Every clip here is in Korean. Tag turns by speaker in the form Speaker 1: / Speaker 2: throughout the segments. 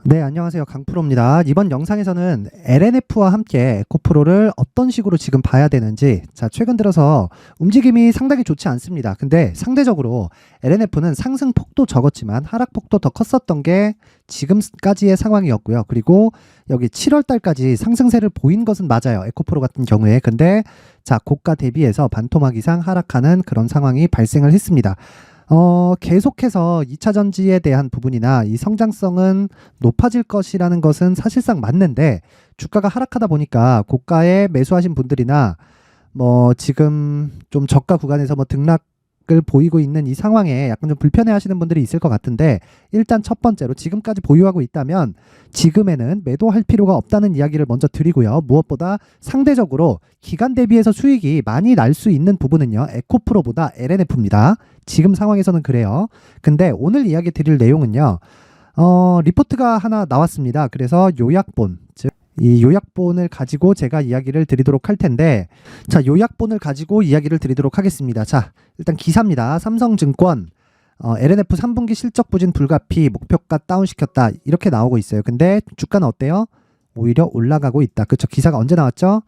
Speaker 1: 네, 안녕하세요. 강프로입니다. 이번 영상에서는 LNF와 함께 에코프로를 어떤 식으로 지금 봐야 되는지, 최근 들어서 움직임이 상당히 좋지 않습니다. 근데 상대적으로 LNF는 상승폭도 적었지만 하락폭도 더 컸었던 게 지금까지의 상황이었고요. 그리고 여기 7월 달까지 상승세를 보인 것은 맞아요. 에코프로 같은 경우에. 근데 고가 대비해서 반토막 이상 하락하는 그런 상황이 발생을 했습니다. 계속해서 2차 전지에 대한 부분이나 이 성장성은 높아질 것이라는 것은 사실상 맞는데, 주가가 하락하다 보니까 고가에 매수하신 분들이나 지금 좀 저가 구간에서 등락을 보이고 있는 이 상황에 약간 좀 불편해 하시는 분들이 있을 것 같은데, 일단 첫 번째로 지금까지 보유하고 있다면 지금에는 매도할 필요가 없다는 이야기를 먼저 드리고요. 무엇보다 상대적으로 기간 대비해서 수익이 많이 날 수 있는 부분은요, 에코프로보다 LNF입니다. 지금 상황에서는 그래요. 근데 오늘 이야기 드릴 내용은요, 리포트가 하나 나왔습니다. 그래서 요약본, 즉 이 요약본을 가지고 제가 이야기를 드리도록 할 텐데, 요약본을 가지고 이야기를 드리도록 하겠습니다. 일단 기사입니다. 삼성증권 LNF 3분기 실적 부진 불가피, 목표가 다운시켰다, 이렇게 나오고 있어요. 근데 주가는 어때요? 오히려 올라가고 있다. 그쵸? 기사가 언제 나왔죠?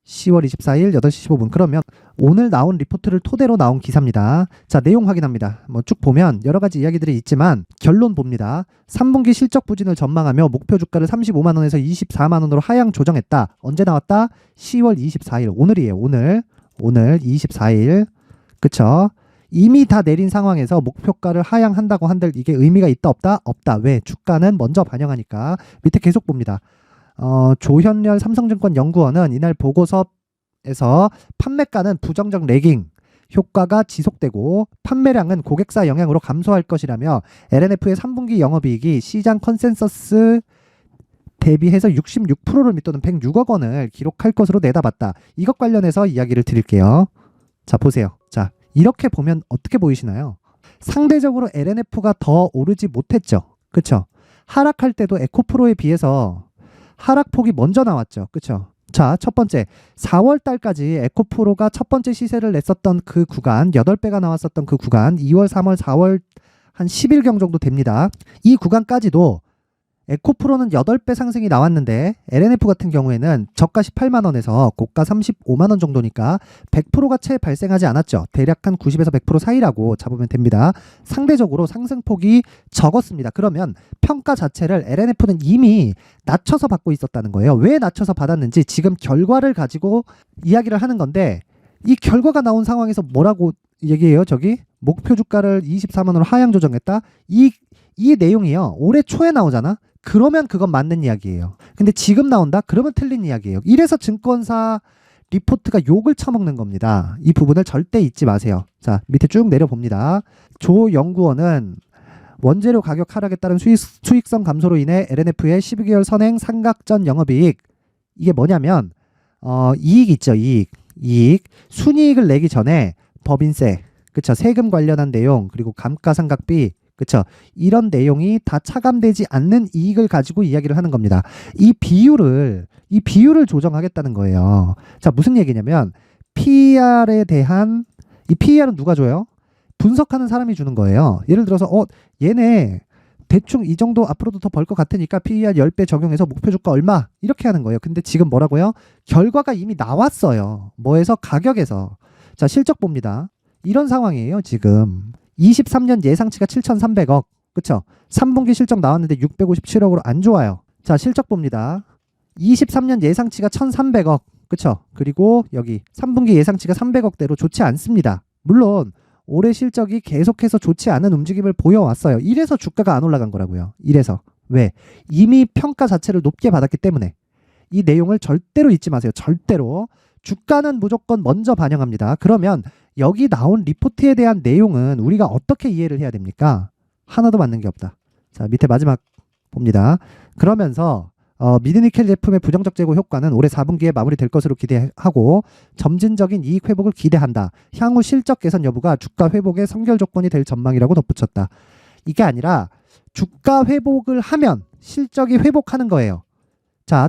Speaker 1: 10월 24일 8시 15분. 그러면 오늘 나온 리포트를 토대로 나온 기사입니다. 내용 확인합니다. 쭉 보면 여러 가지 이야기들이 있지만 결론 봅니다. 3분기 실적 부진을 전망하며 목표 주가를 35만 원에서 24만 원으로 하향 조정했다. 언제 나왔다? 10월 24일. 오늘이에요. 오늘 24일. 그쵸? 이미 다 내린 상황에서 목표가를 하향한다고 한들 이게 의미가 있다 없다? 없다. 왜? 주가는 먼저 반영하니까. 밑에 계속 봅니다. 조현렬 삼성증권 연구원은 이날 보고서에서 판매가는 부정적 레깅 효과가 지속되고 판매량은 고객사 영향으로 감소할 것이라며 LNF의 3분기 영업이익이 시장 컨센서스 대비해서 66%를 밑도는 106억 원을 기록할 것으로 내다봤다. 이것 관련해서 이야기를 드릴게요. 보세요. 이렇게 보면 어떻게 보이시나요? 상대적으로 LNF가 더 오르지 못했죠. 그쵸? 하락할 때도 에코프로에 비해서 하락폭이 먼저 나왔죠. 그쵸? 첫 번째, 4월 달까지 에코프로가 첫 번째 시세를 냈었던 그 구간, 8배가 나왔었던 그 구간, 2월, 3월, 4월 한 10일경 정도 됩니다. 이 구간까지도 에코프로는 8배 상승이 나왔는데 LNF 같은 경우에는 저가 18만 원에서 고가 35만 원 정도니까 100%가 채 발생하지 않았죠. 대략 한 90에서 100% 사이라고 잡으면 됩니다. 상대적으로 상승폭이 적었습니다. 그러면 평가 자체를 LNF는 이미 낮춰서 받고 있었다는 거예요. 왜 낮춰서 받았는지 지금 결과를 가지고 이야기를 하는 건데, 이 결과가 나온 상황에서 뭐라고 얘기해요? 목표 주가를 24만 원으로 하향 조정했다? 이 내용이요, 올해 초에 나오잖아? 그러면 그건 맞는 이야기예요. 근데 지금 나온다? 그러면 틀린 이야기예요. 이래서 증권사 리포트가 욕을 처먹는 겁니다. 이 부분을 절대 잊지 마세요. 밑에 쭉 내려봅니다. 조 연구원은 원재료 가격 하락에 따른 수익성 감소로 인해 LNF의 12개월 선행 삼각전 영업이익, 이게 뭐냐면 이익 있죠. 이익 순이익을 내기 전에 법인세, 그쵸? 세금 관련한 내용, 그리고 감가상각비, 그쵸? 이런 내용이 다 차감되지 않는 이익을 가지고 이야기를 하는 겁니다. 이 비율을 조정하겠다는 거예요. 무슨 얘기냐면 PER에 대한, 이 PER은 누가 줘요? 분석하는 사람이 주는 거예요. 예를 들어서 얘네 대충 이 정도 앞으로도 더 벌 것 같으니까 PER 10배 적용해서 목표 주가 얼마, 이렇게 하는 거예요. 근데 지금 뭐라고요? 결과가 이미 나왔어요. 뭐에서? 가격에서. 실적 봅니다. 이런 상황이에요. 지금 23년 예상치가 7,300억, 그쵸? 3분기 실적 나왔는데 657억으로 안 좋아요. 실적 봅니다. 23년 예상치가 1,300억, 그쵸? 그리고 여기 3분기 예상치가 300억대로 좋지 않습니다. 물론 올해 실적이 계속해서 좋지 않은 움직임을 보여왔어요. 이래서 주가가 안 올라간 거라고요. 이래서. 왜? 이미 평가 자체를 높게 받았기 때문에. 이 내용을 절대로 잊지 마세요. 절대로. 주가는 무조건 먼저 반영합니다. 그러면 여기 나온 리포트에 대한 내용은 우리가 어떻게 이해를 해야 됩니까? 하나도 맞는 게 없다. 밑에 마지막 봅니다. 그러면서 미드니켈 제품의 부정적 재고 효과는 올해 4분기에 마무리될 것으로 기대하고 점진적인 이익 회복을 기대한다. 향후 실적 개선 여부가 주가 회복의 선결 조건이 될 전망이라고 덧붙였다. 이게 아니라 주가 회복을 하면 실적이 회복하는 거예요.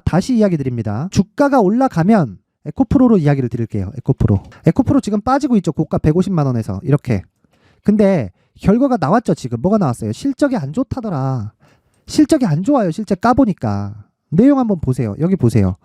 Speaker 1: 다시 이야기 드립니다. 주가가 올라가면 에코프로로 이야기를 드릴게요. 에코프로 지금 빠지고 있죠. 고가 150만 원에서 이렇게. 근데 결과가 나왔죠. 지금 뭐가 나왔어요? 실적이 안 좋다더라. 실적이 안 좋아요. 실제 까보니까. 내용 한번 보세요. 여기 보세요.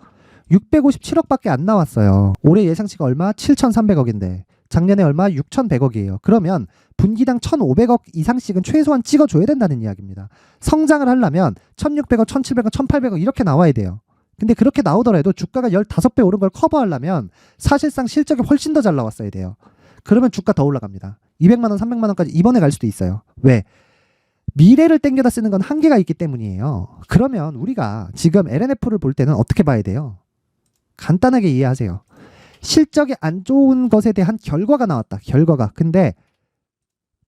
Speaker 1: 657억밖에 안 나왔어요. 올해 예상치가 얼마? 7,300억인데 작년에 얼마? 6,100억이에요. 그러면 분기당 1,500억 이상씩은 최소한 찍어줘야 된다는 이야기입니다. 성장을 하려면 1,600억, 1,700억, 1,800억 이렇게 나와야 돼요. 근데 그렇게 나오더라도 주가가 15배 오른 걸 커버하려면 사실상 실적이 훨씬 더 잘 나왔어야 돼요. 그러면 주가 더 올라갑니다. 200만 원, 300만 원까지 이번에 갈 수도 있어요. 왜? 미래를 땡겨다 쓰는 건 한계가 있기 때문이에요. 그러면 우리가 지금 LNF를 볼 때는 어떻게 봐야 돼요? 간단하게 이해하세요. 실적이 안 좋은 것에 대한 결과가 나왔다. 결과가. 근데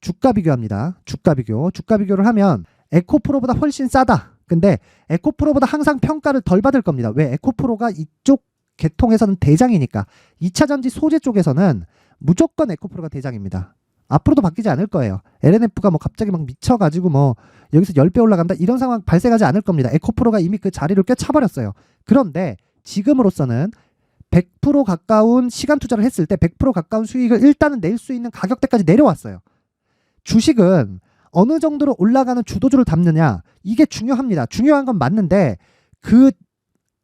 Speaker 1: 주가 비교합니다. 주가 비교. 주가 비교를 하면 에코프로보다 훨씬 싸다. 근데 에코프로보다 항상 평가를 덜 받을 겁니다. 왜? 에코프로가 이쪽 계통에서는 대장이니까. 2차전지 소재 쪽에서는 무조건 에코프로가 대장입니다. 앞으로도 바뀌지 않을 거예요. LNF가 뭐 갑자기 막 미쳐가지고 뭐 여기서 10배 올라간다 이런 상황 발생하지 않을 겁니다. 에코프로가 이미 그 자리를 꿰차버렸어요. 그런데 지금으로서는 100% 가까운 시간 투자를 했을 때 100% 가까운 수익을 일단은 낼 수 있는 가격대까지 내려왔어요. 주식은 어느 정도로 올라가는 주도주를 담느냐 이게 중요합니다. 중요한 건 맞는데 그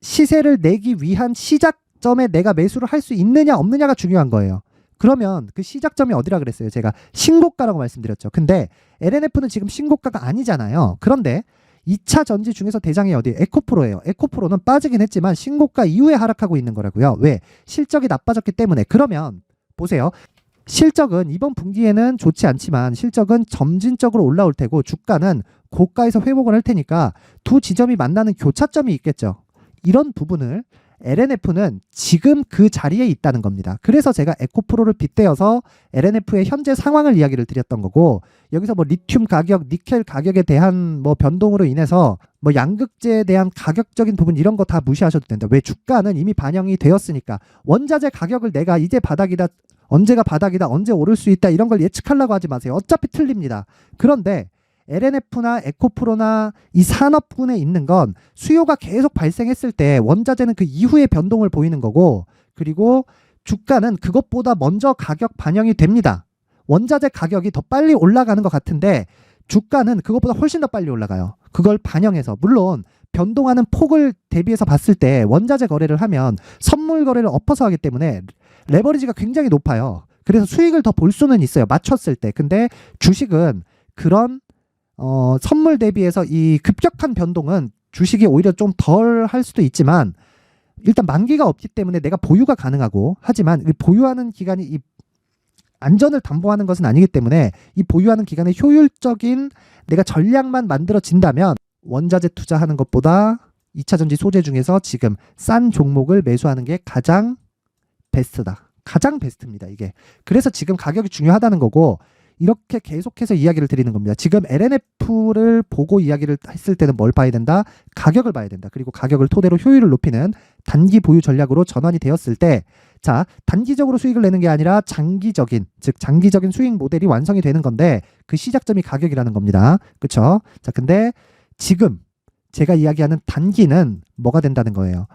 Speaker 1: 시세를 내기 위한 시작점에 내가 매수를 할 수 있느냐 없느냐가 중요한 거예요. 그러면 그 시작점이 어디라 그랬어요? 제가 신고가라고 말씀드렸죠. 근데 LNF는 지금 신고가가 아니잖아요. 그런데 2차 전지 중에서 대장이 어디? 에코프로예요. 에코프로는 빠지긴 했지만 신고가 이후에 하락하고 있는 거라고요. 왜? 실적이 나빠졌기 때문에. 그러면 보세요. 실적은 이번 분기에는 좋지 않지만 실적은 점진적으로 올라올 테고 주가는 고가에서 회복을 할 테니까 두 지점이 만나는 교차점이 있겠죠. 이런 부분을 LNF는 지금 그 자리에 있다는 겁니다. 그래서 제가 에코프로를 빗대어서 LNF의 현재 상황을 이야기를 드렸던 거고 여기서 뭐 리튬 가격, 니켈 가격에 대한 뭐 변동으로 인해서 뭐 양극재에 대한 가격적인 부분 이런 거 다 무시하셔도 된다. 왜? 주가는 이미 반영이 되었으니까 원자재 가격을 내가 이제 바닥이다, 언제가 바닥이다, 언제 오를 수 있다 이런 걸 예측하려고 하지 마세요. 어차피 틀립니다. 그런데 LNF나 에코프로나 이 산업군에 있는 건 수요가 계속 발생했을 때 원자재는 그 이후에 변동을 보이는 거고 그리고 주가는 그것보다 먼저 가격 반영이 됩니다. 원자재 가격이 더 빨리 올라가는 것 같은데 주가는 그것보다 훨씬 더 빨리 올라가요. 그걸 반영해서 물론 변동하는 폭을 대비해서 봤을 때 원자재 거래를 하면 선물 거래를 엎어서 하기 때문에 레버리지가 굉장히 높아요. 그래서 수익을 더 볼 수는 있어요. 맞췄을 때. 근데 주식은 그런 선물 대비해서 이 급격한 변동은 주식이 오히려 좀 덜 할 수도 있지만 일단 만기가 없기 때문에 내가 보유가 가능하고 하지만 이 보유하는 기간이 이 안전을 담보하는 것은 아니기 때문에 이 보유하는 기간에 효율적인 내가 전략만 만들어진다면 원자재 투자하는 것보다 2차전지 소재 중에서 지금 싼 종목을 매수하는 게 가장 베스트다. 가장 베스트입니다. 이게. 그래서 지금 가격이 중요하다는 거고 이렇게 계속해서 이야기를 드리는 겁니다. 지금 LNF를 보고 이야기를 했을 때는 뭘 봐야 된다? 가격을 봐야 된다. 그리고 가격을 토대로 효율을 높이는 단기 보유 전략으로 전환이 되었을 때 자, 단기적으로 수익을 내는 게 아니라 장기적인, 즉 장기적인 수익 모델이 완성이 되는 건데 그 시작점이 가격이라는 겁니다. 그렇죠? 자, 근데 지금 제가 이야기하는 단기는 뭐가 된다는 거예요?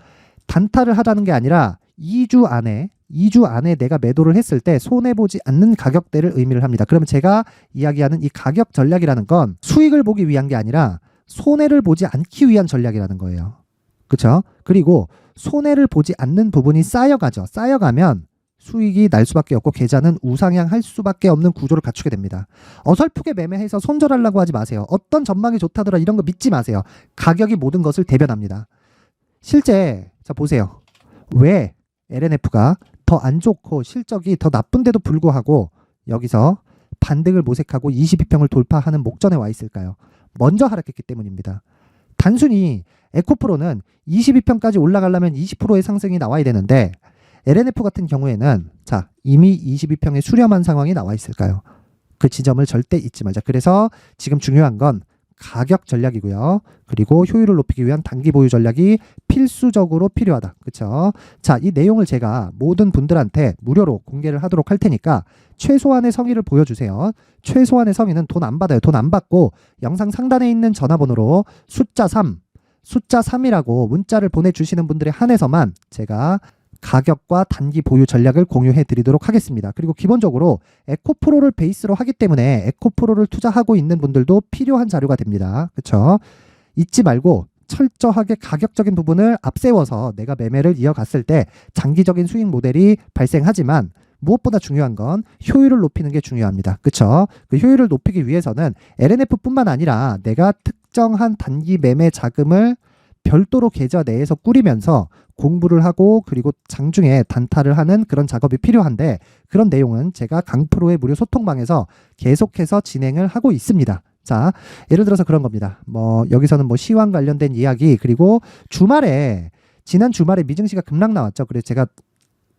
Speaker 1: 단타를 하자는 게 아니라 2주 안에 내가 매도를 했을 때 손해보지 않는 가격대를 의미를 합니다. 그러면 제가 이야기하는 이 가격 전략이라는 건 수익을 보기 위한 게 아니라 손해를 보지 않기 위한 전략이라는 거예요. 그렇죠? 그리고 손해를 보지 않는 부분이 쌓여가죠. 쌓여가면 수익이 날 수밖에 없고 계좌는 우상향할 수밖에 없는 구조를 갖추게 됩니다. 어설프게 매매해서 손절하려고 하지 마세요. 어떤 전망이 좋다더라 이런 거 믿지 마세요. 가격이 모든 것을 대변합니다. 실제 자 보세요. 왜 LNF가 더 안 좋고 실적이 더 나쁜데도 불구하고 여기서 반등을 모색하고 22평을 돌파하는 목전에 와 있을까요? 먼저 하락했기 때문입니다. 단순히 에코프로는 22평까지 올라가려면 20%의 상승이 나와야 되는데 LNF 같은 경우에는 자 이미 22평의 수렴한 상황이 나와 있을까요? 그 지점을 절대 잊지 말자. 그래서 지금 중요한 건 가격 전략이고요. 그리고 효율을 높이기 위한 단기 보유 전략이 필수적으로 필요하다. 그렇죠? 자, 이 내용을 제가 모든 분들한테 무료로 공개를 하도록 할 테니까 최소한의 성의를 보여주세요. 최소한의 성의는 돈 안 받아요. 돈 안 받고 영상 상단에 있는 전화번호로 숫자 3이라고 문자를 보내주시는 분들에 한해서만 제가 가격과 단기 보유 전략을 공유해 드리도록 하겠습니다. 그리고 기본적으로 에코프로를 베이스로 하기 때문에 에코프로를 투자하고 있는 분들도 필요한 자료가 됩니다. 그렇죠? 잊지 말고 철저하게 가격적인 부분을 앞세워서 내가 매매를 이어갔을 때 장기적인 수익 모델이 발생하지만 무엇보다 중요한 건 효율을 높이는 게 중요합니다. 그쵸? 그 효율을 높이기 위해서는 LNF뿐만 아니라 내가 특정한 단기 매매 자금을 별도로 계좌 내에서 꾸리면서 공부를 하고 그리고 장중에 단타를 하는 그런 작업이 필요한데 그런 내용은 제가 강프로의 무료 소통방에서 계속해서 진행을 하고 있습니다. 자, 예를 들어서 그런 겁니다. 여기서는 시황 관련된 이야기 그리고 지난 주말에 미증시가 급락 나왔죠. 그래서 제가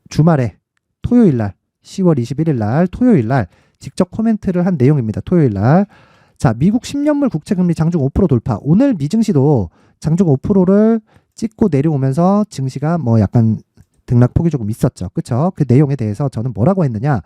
Speaker 1: 주말에 토요일 날 10월 21일 날 토요일 날 직접 코멘트를 한 내용입니다. 토요일 날. 자, 미국 10년물 국채금리 장중 5% 돌파. 오늘 미증시도 장중 5%를 찍고 내려오면서 증시가 약간 등락폭이 조금 있었죠. 그쵸? 그 내용에 대해서 저는 뭐라고 했느냐?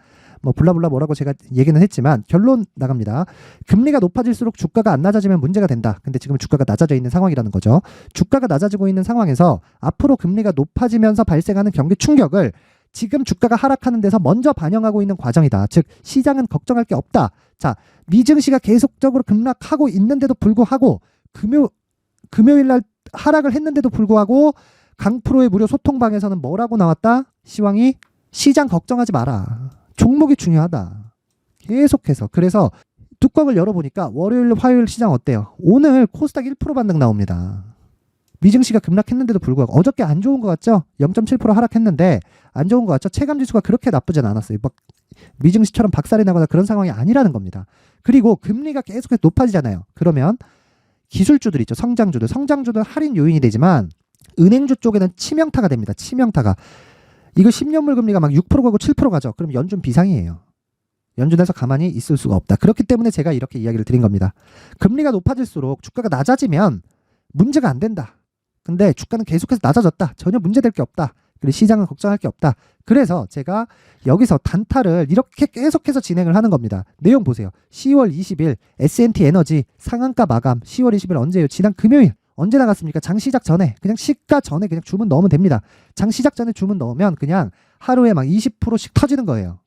Speaker 1: 블라블라 뭐라고 제가 얘기는 했지만 결론 나갑니다. 금리가 높아질수록 주가가 안 낮아지면 문제가 된다. 근데 지금 주가가 낮아져 있는 상황이라는 거죠. 주가가 낮아지고 있는 상황에서 앞으로 금리가 높아지면서 발생하는 경기 충격을 지금 주가가 하락하는 데서 먼저 반영하고 있는 과정이다. 즉 시장은 걱정할 게 없다. 자, 미증시가 계속적으로 급락하고 있는데도 불구하고 금요일 날 하락을 했는데도 불구하고 강프로의 무료 소통방에서는 뭐라고 나왔다? 시황이 시장 걱정하지 마라. 종목이 중요하다. 계속해서. 그래서 뚜껑을 열어보니까 월요일, 화요일 시장 어때요? 오늘 코스닥 1% 반등 나옵니다. 미증시가 급락했는데도 불구하고 어저께 안 좋은 것 같죠? 0.7% 하락했는데 안 좋은 것 같죠? 체감지수가 그렇게 나쁘진 않았어요. 미증시처럼 박살이 나거나 그런 상황이 아니라는 겁니다. 그리고 금리가 계속해서 높아지잖아요. 그러면 기술주들 있죠. 성장주들 할인 요인이 되지만 은행주 쪽에는 치명타가 됩니다. 치명타가. 이거 10년물 금리가 6% 가고 7% 가죠. 그럼 연준 비상이에요. 연준에서 가만히 있을 수가 없다. 그렇기 때문에 제가 이렇게 이야기를 드린 겁니다. 금리가 높아질수록 주가가 낮아지면 문제가 안 된다. 근데 주가는 계속해서 낮아졌다. 전혀 문제될 게 없다. 그리고 시장은 걱정할 게 없다. 그래서 제가 여기서 단타를 이렇게 계속해서 진행을 하는 겁니다. 내용 보세요. 10월 20일 S&T 에너지 상한가 마감 10월 20일 언제예요? 지난 금요일. 언제 나갔습니까? 장 시작 전에. 그냥 시가 전에 그냥 주문 넣으면 됩니다. 장 시작 전에 주문 넣으면 그냥 하루에 20%씩 터지는 거예요.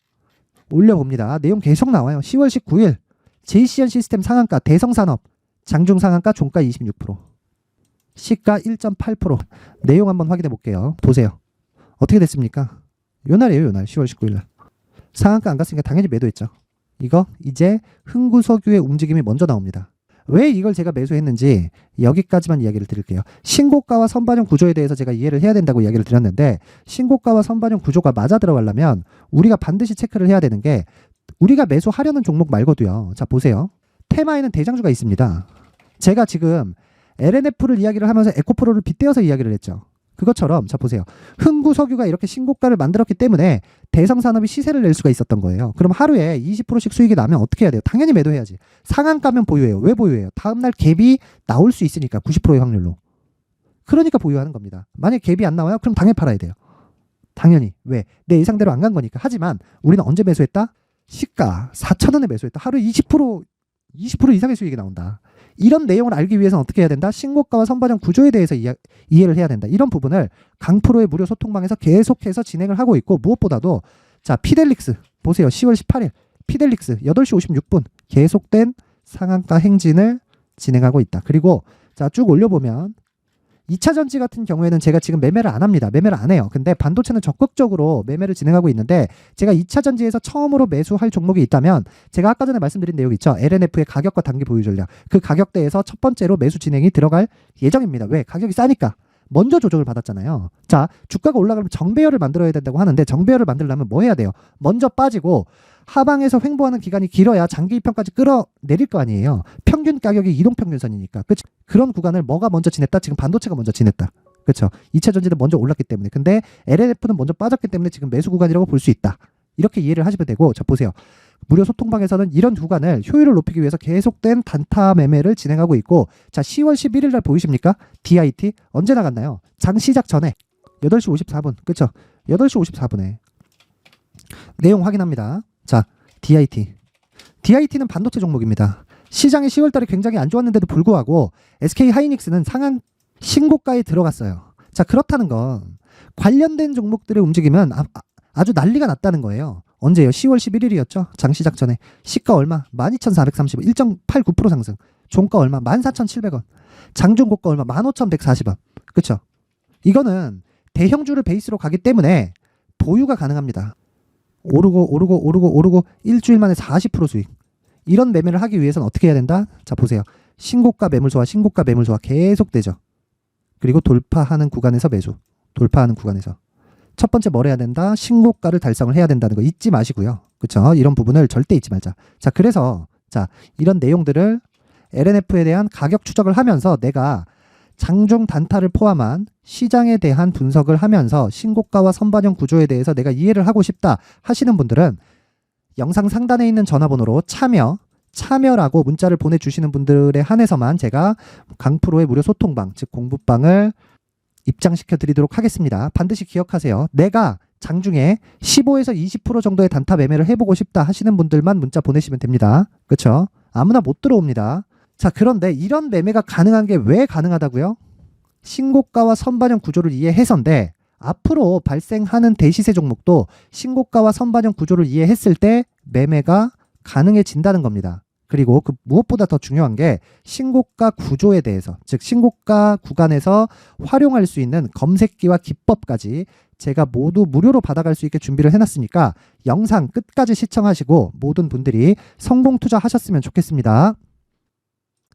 Speaker 1: 올려봅니다. 내용 계속 나와요. 10월 19일 JCN 시스템 상한가 대성산업 장중 상한가 종가 26%. 시가 1.8%. 내용 한번 확인해 볼게요. 보세요. 어떻게 됐습니까? 요 날이에요. 요 날 10월 19일 날. 상한가 안 갔으니까 당연히 매도했죠. 이거 이제 흥구석유의 움직임이 먼저 나옵니다. 왜 이걸 제가 매수했는지 여기까지만 이야기를 드릴게요. 신고가와 선반영 구조에 대해서 제가 이해를 해야 된다고 이야기를 드렸는데 신고가와 선반영 구조가 맞아 들어가려면 우리가 반드시 체크를 해야 되는 게 우리가 매수하려는 종목 말고도요. 자, 보세요. 테마에는 대장주가 있습니다. 제가 지금 LNF를 이야기를 하면서 에코프로를 빗대어서 이야기를 했죠. 그것처럼 자 보세요. 흥구석유가 이렇게 신고가를 만들었기 때문에 대성산업이 시세를 낼 수가 있었던 거예요. 그럼 하루에 20%씩 수익이 나면 어떻게 해야 돼요? 당연히 매도해야지. 상한가면 보유해요. 왜 보유해요? 다음날 갭이 나올 수 있으니까 90%의 확률로. 그러니까 보유하는 겁니다. 만약 갭이 안 나와요? 그럼 당연히 팔아야 돼요. 당연히. 왜? 내 예상대로 안 간 거니까. 하지만 우리는 언제 매수했다? 시가 4,000원에 매수했다. 하루에 20% 이상의 수익이 나온다. 이런 내용을 알기 위해서는 어떻게 해야 된다? 신고가와 선반영 구조에 대해서 이해를 해야 된다. 이런 부분을 강프로의 무료 소통방에서 계속해서 진행을 하고 있고 무엇보다도 자 피델릭스 보세요. 10월 18일 피델릭스 8시 56분 계속된 상한가 행진을 진행하고 있다. 그리고 자 쭉 올려보면 2차 전지 같은 경우에는 제가 지금 매매를 안 합니다. 매매를 안 해요. 근데 반도체는 적극적으로 매매를 진행하고 있는데 제가 2차 전지에서 처음으로 매수할 종목이 있다면 제가 아까 전에 말씀드린 내용 있죠. LNF의 가격과 단기 보유 전략. 그 가격대에서 첫 번째로 매수 진행이 들어갈 예정입니다. 왜? 가격이 싸니까. 먼저 조정을 받았잖아요. 자, 주가가 올라가면 정배열을 만들어야 된다고 하는데 정배열을 만들려면 뭐 해야 돼요? 먼저 빠지고 하방에서 횡보하는 기간이 길어야 장기 입형까지 끌어내릴 거 아니에요. 평균 가격이 이동평균선이니까. 그치? 그런 구간을 뭐가 먼저 지냈다? 지금 반도체가 먼저 지냈다. 그렇죠? 2차 전지는 먼저 올랐기 때문에. 근데 LNF는 먼저 빠졌기 때문에 지금 매수 구간이라고 볼 수 있다. 이렇게 이해를 하시면 되고 자 보세요. 무료 소통방에서는 이런 구간을 효율을 높이기 위해서 계속된 단타 매매를 진행하고 있고 자 10월 11일 날 보이십니까? DIT 언제 나갔나요? 장 시작 전에 8시 54분. 그렇죠? 8시 54분에 내용 확인합니다. 자, DIT는 반도체 종목입니다. 시장이 10월 달에 굉장히 안 좋았는데도 불구하고 SK 하이닉스는 상한 신고가에 들어갔어요. 자, 그렇다는 건 관련된 종목들의 움직임은 아주 난리가 났다는 거예요. 언제요? 10월 11일이었죠. 장 시작 전에 시가 얼마? 12,430원 1.89% 상승. 종가 얼마? 14,700원. 장중고가 얼마? 15,140원. 그쵸? 이거는 대형주를 베이스로 가기 때문에 보유가 가능합니다. 오르고 일주일 만에 40% 수익. 이런 매매를 하기 위해서는 어떻게 해야 된다? 자, 보세요. 신고가 매물소와 신고가 매물소가 계속 되죠. 그리고 돌파하는 구간에서 매수. 돌파하는 구간에서. 첫 번째 뭘 해야 된다? 신고가를 달성을 해야 된다는 거 잊지 마시고요. 그쵸? 이런 부분을 절대 잊지 말자. 자, 그래서 자, 이런 내용들을 LNF에 대한 가격 추적을 하면서 내가 장중 단타를 포함한 시장에 대한 분석을 하면서 신고가와 선반영 구조에 대해서 내가 이해를 하고 싶다 하시는 분들은 영상 상단에 있는 전화번호로 참여라고 문자를 보내주시는 분들에 한해서만 제가 강프로의 무료 소통방, 즉 공부방을 입장시켜 드리도록 하겠습니다. 반드시 기억하세요. 내가 장중에 15에서 20% 정도의 단타 매매를 해보고 싶다 하시는 분들만 문자 보내시면 됩니다. 그렇죠? 아무나 못 들어옵니다. 자, 그런데 이런 매매가 가능한 게 왜 가능하다고요? 신고가와 선반영 구조를 이해해서인데 앞으로 발생하는 대시세 종목도 신고가와 선반영 구조를 이해했을 때 매매가 가능해진다는 겁니다. 그리고 그 무엇보다 더 중요한 게 신고가 구조에 대해서, 즉 신고가 구간에서 활용할 수 있는 검색기와 기법까지 제가 모두 무료로 받아갈 수 있게 준비를 해놨으니까 영상 끝까지 시청하시고 모든 분들이 성공 투자하셨으면 좋겠습니다.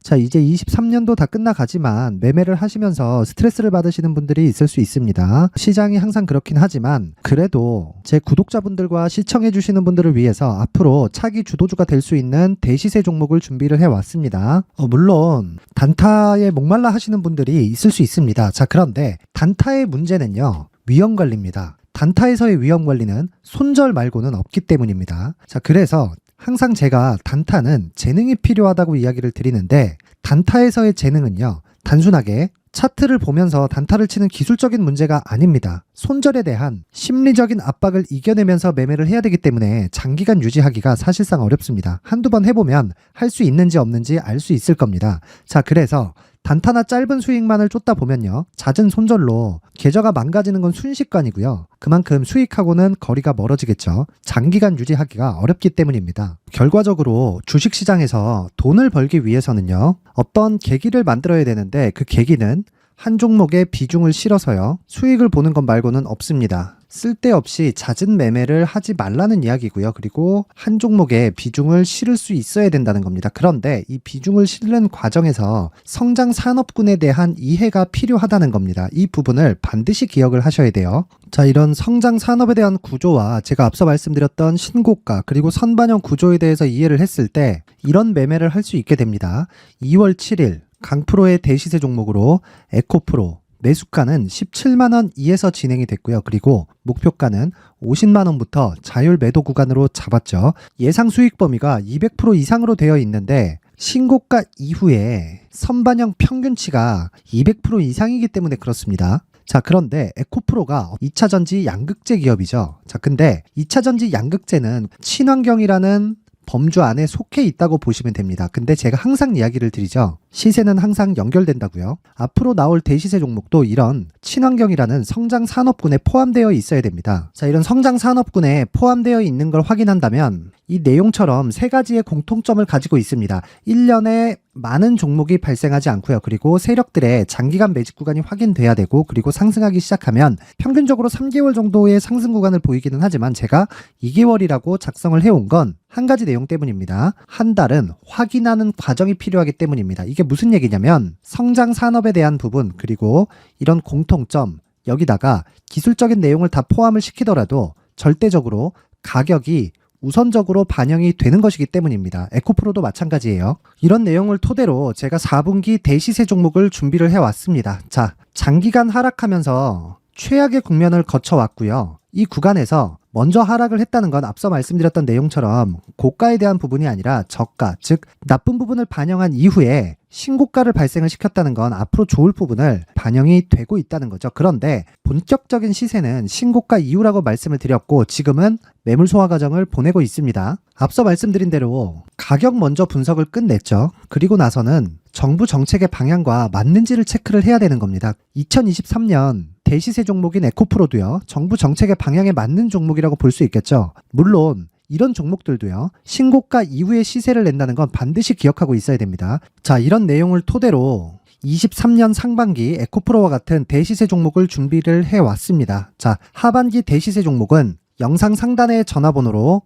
Speaker 1: 자, 이제 23년도 다 끝나가지만 매매를 하시면서 스트레스를 받으시는 분들이 있을 수 있습니다. 시장이 항상 그렇긴 하지만 그래도 제 구독자분들과 시청해 주시는 분들을 위해서 앞으로 차기 주도주가 될 수 있는 대시세 종목을 준비를 해왔습니다. 물론 단타에 목말라 하시는 분들이 있을 수 있습니다. 자, 그런데 단타의 문제는요, 위험관리입니다. 단타에서의 위험관리는 손절 말고는 없기 때문입니다. 자, 그래서 항상 제가 단타는 재능이 필요하다고 이야기를 드리는데 단타에서의 재능은요, 단순하게 차트를 보면서 단타를 치는 기술적인 문제가 아닙니다. 손절에 대한 심리적인 압박을 이겨내면서 매매를 해야 되기 때문에 장기간 유지하기가 사실상 어렵습니다. 한두 번 해보면 할 수 있는지 없는지 알 수 있을 겁니다. 자, 그래서 단타나 짧은 수익만을 쫓다 보면요, 잦은 손절로 계좌가 망가지는 건 순식간이고요. 그만큼 수익하고는 거리가 멀어지겠죠. 장기간 유지하기가 어렵기 때문입니다. 결과적으로 주식시장에서 돈을 벌기 위해서는요, 어떤 계기를 만들어야 되는데 그 계기는 한 종목에 비중을 실어서요, 수익을 보는 것 말고는 없습니다. 쓸데없이 잦은 매매를 하지 말라는 이야기고요. 그리고 한 종목에 비중을 실을 수 있어야 된다는 겁니다. 그런데 이 비중을 실는 과정에서 성장 산업군에 대한 이해가 필요하다는 겁니다. 이 부분을 반드시 기억을 하셔야 돼요. 자, 이런 성장 산업에 대한 구조와 제가 앞서 말씀드렸던 신고가 그리고 선반영 구조에 대해서 이해를 했을 때 이런 매매를 할 수 있게 됩니다. 2월 7일 강프로의 대시세 종목으로 에코프로 매수가는 17만원 이에서 진행이 됐고요. 그리고 목표가는 50만원부터 자율 매도 구간으로 잡았죠. 예상 수익 범위가 200% 이상으로 되어 있는데 신고가 이후에 선반영 평균치가 200% 이상이기 때문에 그렇습니다. 자, 그런데 에코프로가 2차전지 양극재 기업이죠. 자, 근데 2차전지 양극재는 친환경이라는 범주 안에 속해 있다고 보시면 됩니다. 근데 제가 항상 이야기를 드리죠. 시세는 항상 연결된다고요. 앞으로 나올 대시세 종목도 이런 친환경이라는 성장 산업군에 포함되어 있어야 됩니다. 자, 이런 성장 산업군에 포함되어 있는 걸 확인한다면 이 내용처럼 세 가지의 공통점을 가지고 있습니다. 1년에 많은 종목이 발생하지 않고요. 그리고 세력들의 장기간 매집 구간이 확인돼야 되고, 그리고 상승하기 시작하면 평균적으로 3개월 정도의 상승 구간을 보이기는 하지만 제가 2개월이라고 작성을 해온 건 한 가지 내용 때문입니다. 한 달은 확인하는 과정이 필요하기 때문입니다. 이게 무슨 얘기냐면 성장 산업에 대한 부분, 그리고 이런 공통점, 여기다가 기술적인 내용을 다 포함을 시키더라도 절대적으로 가격이 우선적으로 반영이 되는 것이기 때문입니다. 에코프로도 마찬가지예요. 이런 내용을 토대로 제가 4분기 대시세 종목을 준비를 해왔습니다. 자, 장기간 하락하면서 최악의 국면을 거쳐왔고요. 이 구간에서 먼저 하락을 했다는 건 앞서 말씀드렸던 내용처럼 고가에 대한 부분이 아니라 저가, 즉 나쁜 부분을 반영한 이후에 신고가를 발생을 시켰다는 건 앞으로 좋을 부분을 반영이 되고 있다는 거죠. 그런데 본격적인 시세는 신고가 이후라고 말씀을 드렸고 지금은 매물 소화 과정을 보내고 있습니다. 앞서 말씀드린 대로 가격 먼저 분석을 끝냈죠. 그리고 나서는 정부 정책의 방향과 맞는지를 체크를 해야 되는 겁니다. 2023년 대시세 종목인 에코프로도요, 정부 정책의 방향에 맞는 종목이라고 볼 수 있겠죠. 물론 이런 종목들도요, 신고가 이후에 시세를 낸다는 건 반드시 기억하고 있어야 됩니다. 자, 이런 내용을 토대로 23년 상반기 에코프로와 같은 대시세 종목을 준비를 해왔습니다. 자, 하반기 대시세 종목은 영상 상단의 전화번호로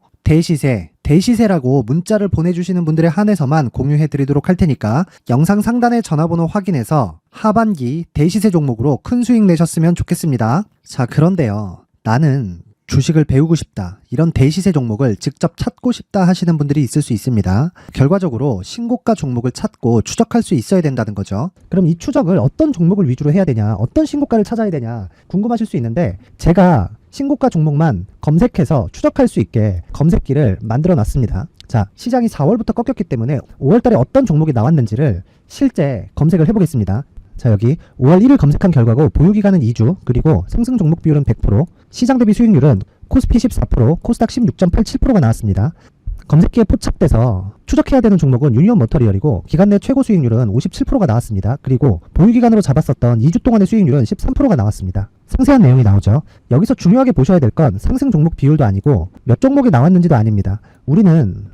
Speaker 1: 대시세라고 문자를 보내주시는 분들에 한해서만 공유해드리도록 할 테니까 영상 상단의 전화번호 확인해서 하반기 대시세 종목으로 큰 수익 내셨으면 좋겠습니다. 자, 그런데요, 나는 주식을 배우고 싶다, 이런 대시세 종목을 직접 찾고 싶다 하시는 분들이 있을 수 있습니다. 결과적으로 신고가 종목을 찾고 추적할 수 있어야 된다는 거죠. 그럼 이 추적을 어떤 종목을 위주로 해야 되냐, 어떤 신고가를 찾아야 되냐 궁금하실 수 있는데, 제가 신고가 종목만 검색해서 추적할 수 있게 검색기를 만들어 놨습니다. 자, 시장이 4월부터 꺾였기 때문에 5월달에 어떤 종목이 나왔는지를 실제 검색을 해보겠습니다. 자, 여기 5월 1일 검색한 결과고 보유기간은 2주, 그리고 상승 종목 비율은 100%, 시장 대비 수익률은 코스피 14%, 코스닥 16.87%가 나왔습니다. 검색기에 포착돼서 추적해야 되는 종목은 유니온 머터리얼이고 기간 내 최고 수익률은 57%가 나왔습니다. 그리고 보유기간으로 잡았었던 2주 동안의 수익률은 13%가 나왔습니다. 상세한 내용이 나오죠. 여기서 중요하게 보셔야 될 건 상승 종목 비율도 아니고 몇 종목이 나왔는지도 아닙니다. 우리는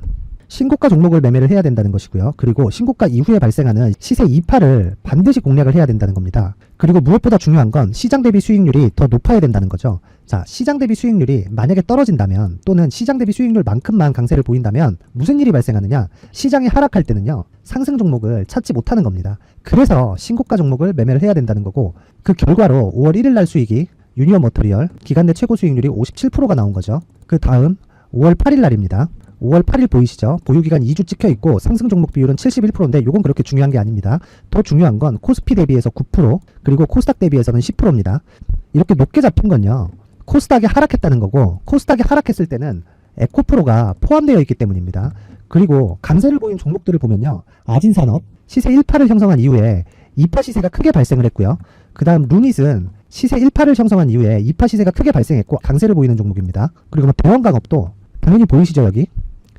Speaker 1: 신고가 종목을 매매를 해야 된다는 것이고요. 그리고 신고가 이후에 발생하는 시세 이파를 반드시 공략을 해야 된다는 겁니다. 그리고 무엇보다 중요한 건 시장 대비 수익률이 더 높아야 된다는 거죠. 자, 시장 대비 수익률이 만약에 떨어진다면, 또는 시장 대비 수익률만큼만 강세를 보인다면 무슨 일이 발생하느냐, 시장이 하락할 때는요, 상승 종목을 찾지 못하는 겁니다. 그래서 신고가 종목을 매매를 해야 된다는 거고, 그 결과로 5월 1일 날 수익이 유니온 머터리얼 기간 내 최고 수익률이 57%가 나온 거죠. 그 다음 5월 8일 날입니다. 5월 8일 보이시죠? 보유기간 2주 찍혀있고 상승 종목 비율은 71%인데 이건 그렇게 중요한 게 아닙니다. 더 중요한 건 코스피 대비해서 9%, 그리고 코스닥 대비해서는 10%입니다. 이렇게 높게 잡힌 건요, 코스닥이 하락했다는 거고, 코스닥이 하락했을 때는 에코프로가 포함되어 있기 때문입니다. 그리고 강세를 보인 종목들을 보면요, 아진산업 시세 1파를 형성한 이후에 2파 시세가 크게 발생을 했고요. 그 다음 루닛은 시세 1파를 형성한 이후에 2파 시세가 크게 발생했고 강세를 보이는 종목입니다. 그리고 대원강업도 당연히 보이시죠? 여기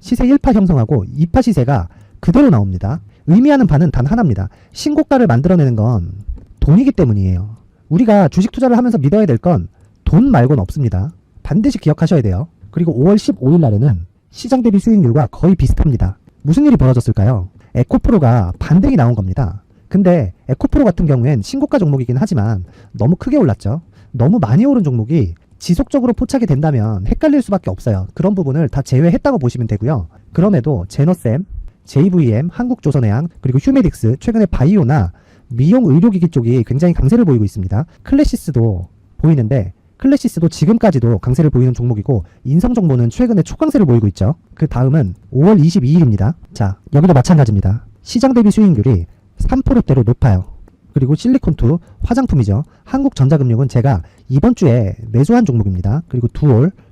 Speaker 1: 시세 1파 형성하고 2파 시세가 그대로 나옵니다. 의미하는 바는 단 하나입니다. 신고가를 만들어내는 건 돈이기 때문이에요. 우리가 주식 투자를 하면서 믿어야 될 건 돈 말고는 없습니다. 반드시 기억하셔야 돼요. 그리고 5월 15일 날에는 시장 대비 수익률과 거의 비슷합니다. 무슨 일이 벌어졌을까요? 에코프로가 반등이 나온 겁니다. 근데 에코프로 같은 경우엔 신고가 종목이긴 하지만 너무 크게 올랐죠. 너무 많이 오른 종목이 지속적으로 포착이 된다면 헷갈릴 수밖에 없어요. 그런 부분을 다 제외했다고 보시면 되고요. 그럼에도 제너셈, JVM, 한국조선해양, 그리고 휴메딕스, 최근에 바이오나 미용 의료기기 쪽이 굉장히 강세를 보이고 있습니다. 클래시스도 보이는데, 클래시스도 지금까지도 강세를 보이는 종목이고, 인성정보는 최근에 초강세를 보이고 있죠. 그 다음은 5월 22일입니다. 자, 여기도 마찬가지입니다. 시장 대비 수익률이 3%대로 높아요. 그리고 실리콘2 화장품이죠. 한국전자금융은 제가 이번 주에 매수한 종목입니다. 그리고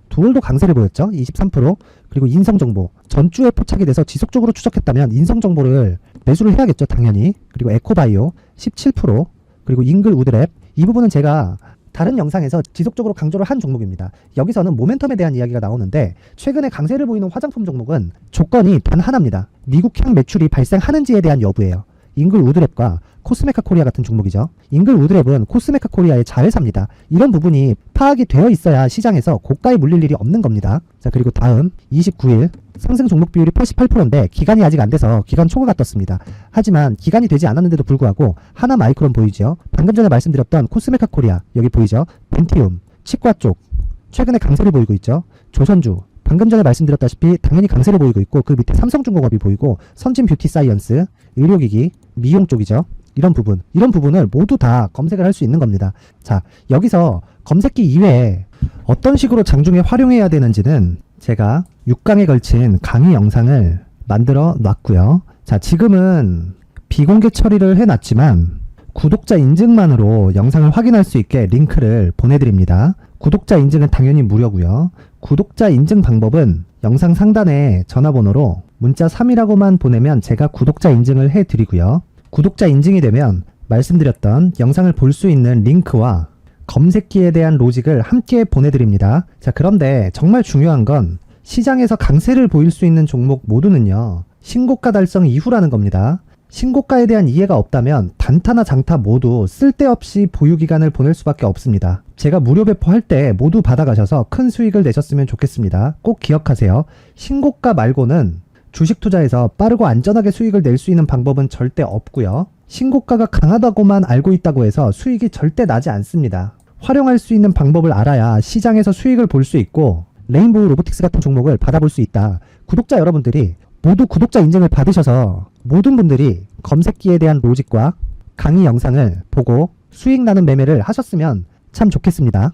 Speaker 1: 두올도 강세를 보였죠. 23%. 그리고 인성정보 전주에 포착이 돼서 지속적으로 추적했다면 인성정보를 매수를 해야겠죠, 당연히. 그리고 에코바이오 17%. 그리고 잉글우드랩, 이 부분은 제가 다른 영상에서 지속적으로 강조를 한 종목입니다. 여기서는 모멘텀에 대한 이야기가 나오는데, 최근에 강세를 보이는 화장품 종목은 조건이 단 하나입니다. 미국향 매출이 발생하는지에 대한 여부예요. 잉글우드랩과 코스메카 코리아 같은 종목이죠. 잉글우드랩은 코스메카 코리아의 자회사입니다. 이런 부분이 파악이 되어 있어야 시장에서 고가에 물릴 일이 없는 겁니다. 자, 그리고 다음 29일 상승 종목 비율이 88%인데 기간이 아직 안 돼서 기간 초과가 떴습니다. 하지만 기간이 되지 않았는데도 불구하고 하나 마이크론 보이죠. 방금 전에 말씀드렸던 코스메카 코리아 여기 보이죠. 벤티움 치과 쪽 최근에 강세를 보이고 있죠. 조선주 방금 전에 말씀드렸다시피 당연히 강세를 보이고 있고, 그 밑에 삼성중공업이 보이고, 선진 뷰티 사이언스, 의료기기, 미용 쪽이죠. 이런 부분을 모두 다 검색을 할 수 있는 겁니다. 자, 여기서 검색기 이외에 어떤 식으로 장중에 활용해야 되는지는 제가 6강에 걸친 강의 영상을 만들어 놨고요. 자, 지금은 비공개 처리를 해놨지만 구독자 인증만으로 영상을 확인할 수 있게 링크를 보내드립니다. 구독자 인증은 당연히 무료고요. 구독자 인증 방법은 영상 상단에 전화번호로 문자 3이라고만 보내면 제가 구독자 인증을 해드리고요. 구독자 인증이 되면 말씀드렸던 영상을 볼 수 있는 링크와 검색기에 대한 로직을 함께 보내드립니다. 자, 그런데 정말 중요한 건 시장에서 강세를 보일 수 있는 종목 모두는요, 신고가 달성 이후라는 겁니다. 신고가에 대한 이해가 없다면 단타나 장타 모두 쓸데없이 보유기간을 보낼 수밖에 없습니다. 제가 무료 배포할 때 모두 받아가셔서 큰 수익을 내셨으면 좋겠습니다. 꼭 기억하세요. 신고가 말고는 주식 투자에서 빠르고 안전하게 수익을 낼 수 있는 방법은 절대 없고요. 신고가가 강하다고만 알고 있다고 해서 수익이 절대 나지 않습니다. 활용할 수 있는 방법을 알아야 시장에서 수익을 볼 수 있고 레인보우 로보틱스 같은 종목을 받아볼 수 있다. 구독자 여러분들이 모두 구독자 인증을 받으셔서 모든 분들이 검색기에 대한 로직과 강의 영상을 보고 수익 나는 매매를 하셨으면 참 좋겠습니다.